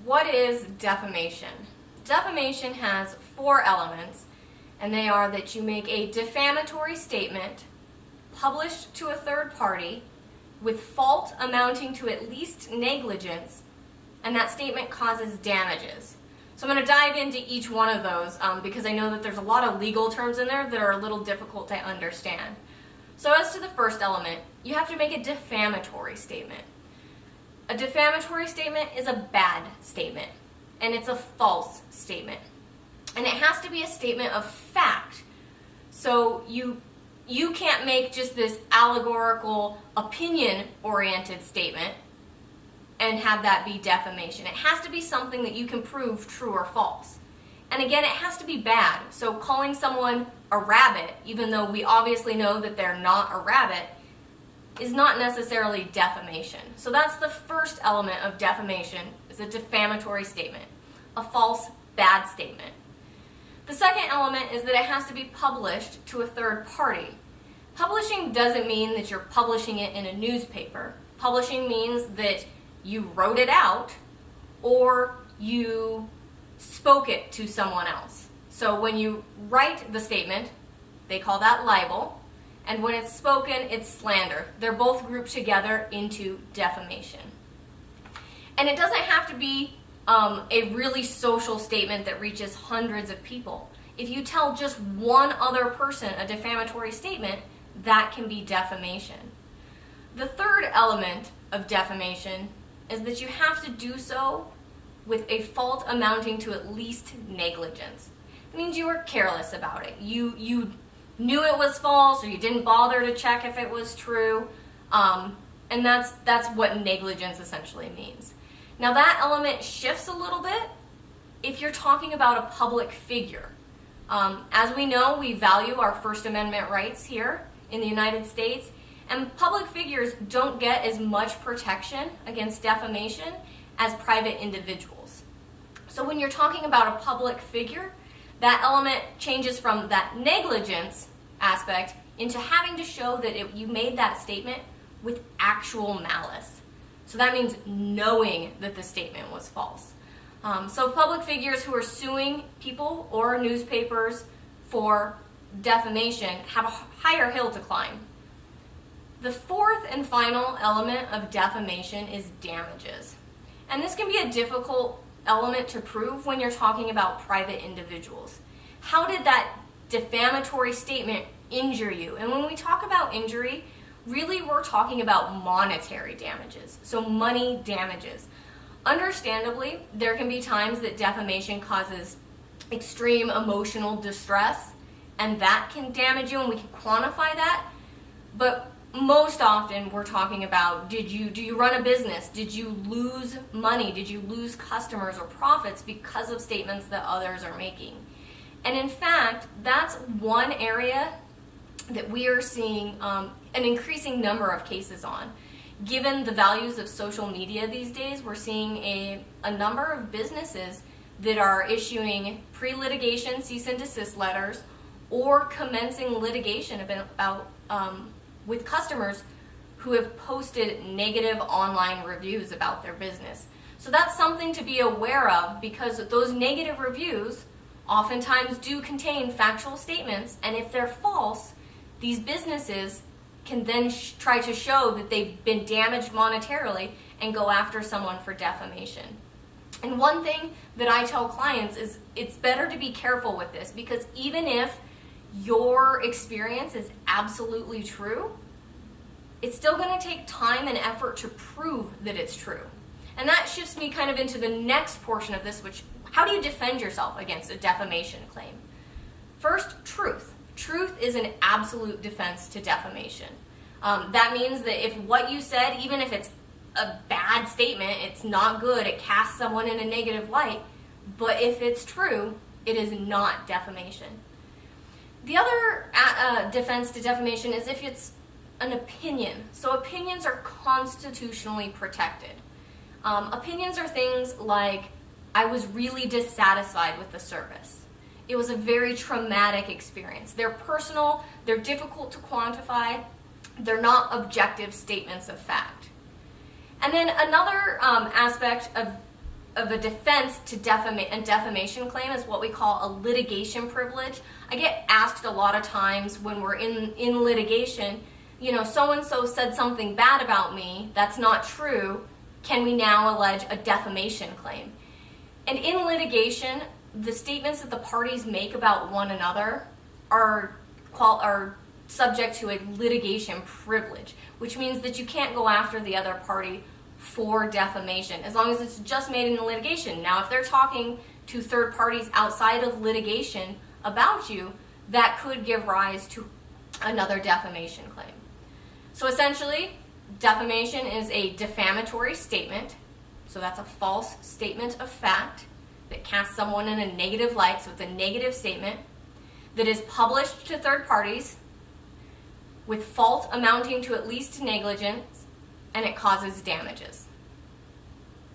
what is defamation? Defamation has 4 elements, and they are that you make a defamatory statement published to a third party with fault amounting to at least negligence, and that statement causes damages. So I'm going to dive into each one of those because I know that there's a lot of legal terms in there that are a little difficult to understand. So as to the first element, you have to make a defamatory statement. A defamatory statement is a bad statement, and it's a false statement. And it has to be a statement of fact. So you can't make just this allegorical, opinion-oriented statement and have that be defamation. It has to be something that you can prove true or false. And again, it has to be bad. So calling someone a rabbit, even though we obviously know that they're not a rabbit, is not necessarily defamation. So that's the first element of defamation, is a defamatory statement, a false, bad statement. The second element is that it has to be published to a third party. Publishing doesn't mean that you're publishing it in a newspaper. Publishing means that you wrote it out or you spoke it to someone else. So when you write the statement, they call that libel, and when it's spoken, it's slander. They're both grouped together into defamation. And it doesn't have to be a really social statement that reaches hundreds of people. If you tell just one other person a defamatory statement, that can be defamation. The third element of defamation is that you have to do so with a fault amounting to at least negligence. It means you were careless about it. You knew it was false, or you didn't bother to check if it was true, and that's what negligence essentially means. Now that element shifts a little bit if you're talking about a public figure. As we know, we value our First Amendment rights here in the United States, and public figures don't get as much protection against defamation as private individuals. So when you're talking about a public figure, that element changes from that negligence aspect into having to show that you made that statement with actual malice. So that means knowing that the statement was false. So public figures who are suing people or newspapers for defamation have a higher hill to climb. The fourth and final element of defamation is damages. And this can be a difficult element to prove when you're talking about private individuals. How did that defamatory statement injure you? And when we talk about injury, really we're talking about monetary damages, so money damages. Understandably, there can be times that defamation causes extreme emotional distress, and that can damage you, and we can quantify that. But most often we're talking about, do you run a business? Did you lose money? Did you lose customers or profits because of statements that others are making? And in fact, that's one area that we are seeing an increasing number of cases on. Given the values of social media these days, we're seeing a number of businesses that are issuing pre-litigation cease and desist letters or commencing litigation about with customers who have posted negative online reviews about their business. So that's something to be aware of, because those negative reviews oftentimes do contain factual statements, and if they're false, these businesses can then try to show that they've been damaged monetarily and go after someone for defamation. And one thing that I tell clients is it's better to be careful with this, because even if your experience is absolutely true, it's still going to take time and effort to prove that it's true. And that shifts me kind of into the next portion of this, which, how do you defend yourself against a defamation claim? First, truth. Truth is an absolute defense to defamation. That means that if what you said, even if it's a bad statement, it's not good, it casts someone in a negative light, but if it's true, it is not defamation. The other defense to defamation is if it's an opinion. So opinions are constitutionally protected. Opinions are things like, I was really dissatisfied with the service. It was a very traumatic experience. They're personal, they're difficult to quantify, they're not objective statements of fact. And then another aspect of a defense to a defamation claim is what we call a litigation privilege. I get asked a lot of times when we're in litigation, so-and-so said something bad about me that's not true. Can we now allege a defamation claim? And in litigation, the statements that the parties make about one another are subject to a litigation privilege, which means that you can't go after the other party for defamation as long as it's just made in the litigation. Now, if they're talking to third parties outside of litigation about you, that could give rise to another defamation claim. So essentially, defamation is a defamatory statement. So that's a false statement of fact that casts someone in a negative light. So it's a negative statement that is published to third parties with fault amounting to at least negligence, and it causes damages.